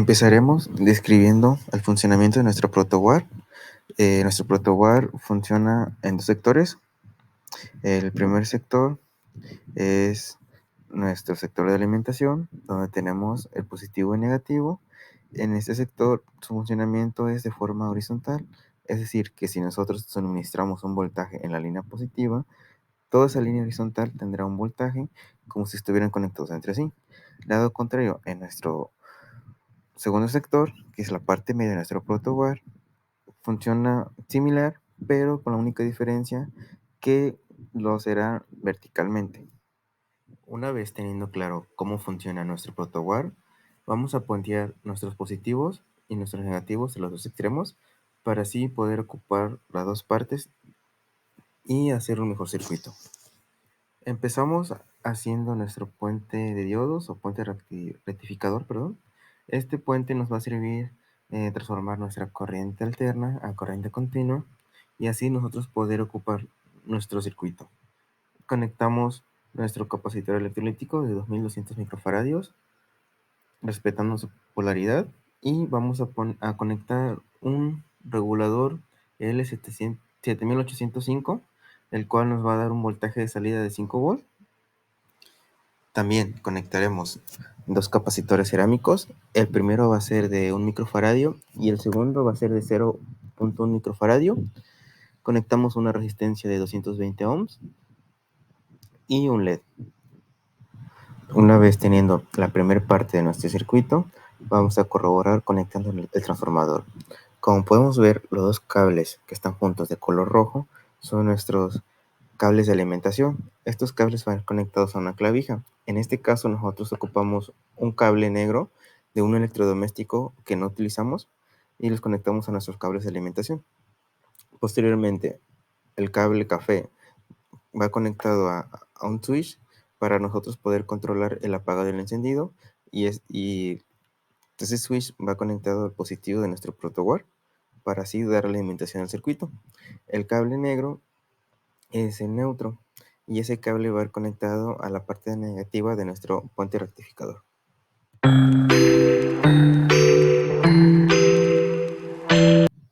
Empezaremos describiendo el funcionamiento de nuestro protoboard. Nuestro protoboard funciona en dos sectores. El primer sector es nuestro sector de alimentación, donde tenemos el positivo y negativo. En este sector, su funcionamiento es de forma horizontal, es decir, que si nosotros suministramos un voltaje en la línea positiva, toda esa línea horizontal tendrá un voltaje como si estuvieran conectados entre sí. Lado contrario, en nuestro segundo sector, que es la parte media de nuestro protoboard, funciona similar, pero con la única diferencia que lo será verticalmente. Una vez teniendo claro cómo funciona nuestro protoboard, vamos a puntear nuestros positivos y nuestros negativos en los dos extremos para así poder ocupar las dos partes y hacer un mejor circuito. Empezamos haciendo nuestro puente de diodos o puente rectificador, perdón. Este puente nos va a servir transformar nuestra corriente alterna a corriente continua y así nosotros poder ocupar nuestro circuito. Conectamos nuestro capacitor electrolítico de 2200 microfaradios respetando su polaridad y vamos a conectar un regulador L7805, el cual nos va a dar un voltaje de salida de 5 volts. También conectaremos dos capacitores cerámicos. El primero va a ser de 1 microfaradio y el segundo va a ser de 0.1 microfaradio. Conectamos una resistencia de 220 ohms y un LED. Una vez teniendo la primera parte de nuestro circuito, vamos a corroborar conectando el transformador. Como podemos ver, los dos cables que están juntos de color rojo son nuestros cables de alimentación. Estos cables van conectados a una clavija. En este caso nosotros ocupamos un cable negro de un electrodoméstico que no utilizamos y los conectamos a nuestros cables de alimentación. Posteriormente, el cable café va conectado a un switch para nosotros poder controlar el apagado y el encendido y ese switch va conectado al positivo de nuestro protoboard para así dar la alimentación al circuito. El cable negro es el neutro y ese cable va a ir conectado a la parte negativa de nuestro puente rectificador.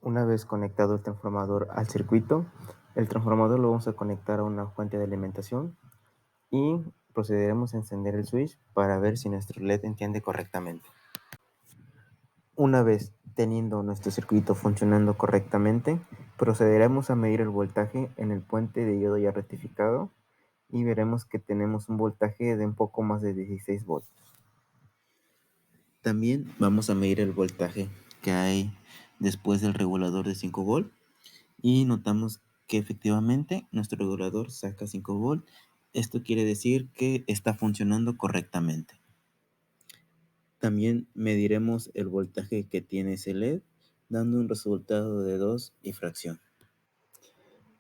Una vez conectado el transformador al circuito, el transformador lo vamos a conectar a una fuente de alimentación y procederemos a encender el switch para ver si nuestro LED entiende correctamente. Una vez teniendo nuestro circuito funcionando correctamente, procederemos a medir el voltaje en el puente de diodo ya rectificado y veremos que tenemos un voltaje de un poco más de 16 volts. También vamos a medir el voltaje que hay después del regulador de 5 volts y notamos que efectivamente nuestro regulador saca 5 volts. Esto quiere decir que está funcionando correctamente. También mediremos el voltaje que tiene ese LED, dando un resultado de 2 y fracción.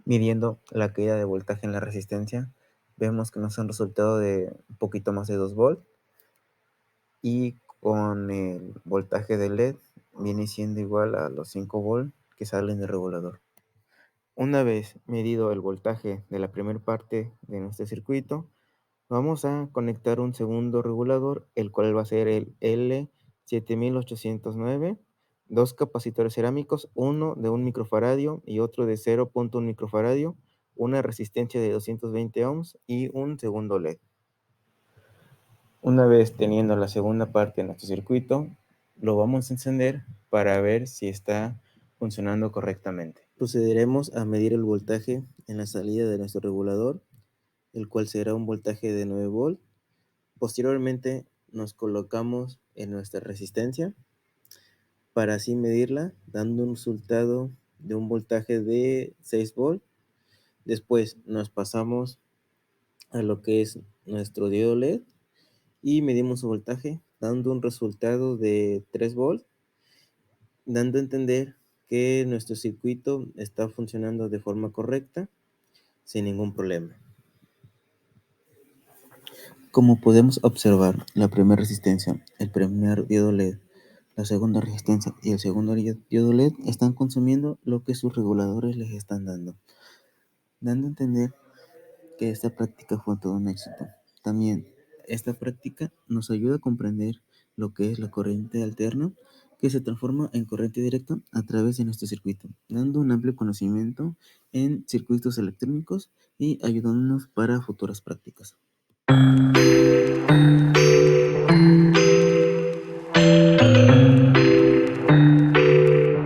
Midiendo la caída de voltaje en la resistencia, vemos que nos da un resultado de un poquito más de 2 volts y con el voltaje del LED viene siendo igual a los 5 volts que salen del regulador. Una vez medido el voltaje de la primera parte de nuestro circuito, vamos a conectar un segundo regulador, el cual va a ser el L7809, dos capacitores cerámicos, uno de 1 microfaradio y otro de 0.1 microfaradio, una resistencia de 220 ohms y un segundo LED. Una vez teniendo la segunda parte de nuestro circuito, lo vamos a encender para ver si está funcionando correctamente. Procederemos a medir el voltaje en la salida de nuestro regulador, el cual será un voltaje de 9 volts. Posteriormente nos colocamos en nuestra resistencia para así medirla, dando un resultado de un voltaje de 6 volts. Después nos pasamos a lo que es nuestro diodo LED y medimos su voltaje, dando un resultado de 3 volts, dando a entender que nuestro circuito está funcionando de forma correcta, sin ningún problema. Como podemos observar, la primera resistencia, el primer diodo LED, la segunda resistencia y el segundo diodo LED están consumiendo lo que sus reguladores les están dando a entender que esta práctica fue todo un éxito. También, esta práctica nos ayuda a comprender lo que es la corriente alterna, que se transforma en corriente directa a través de nuestro circuito, dando un amplio conocimiento en circuitos electrónicos y ayudándonos para futuras prácticas.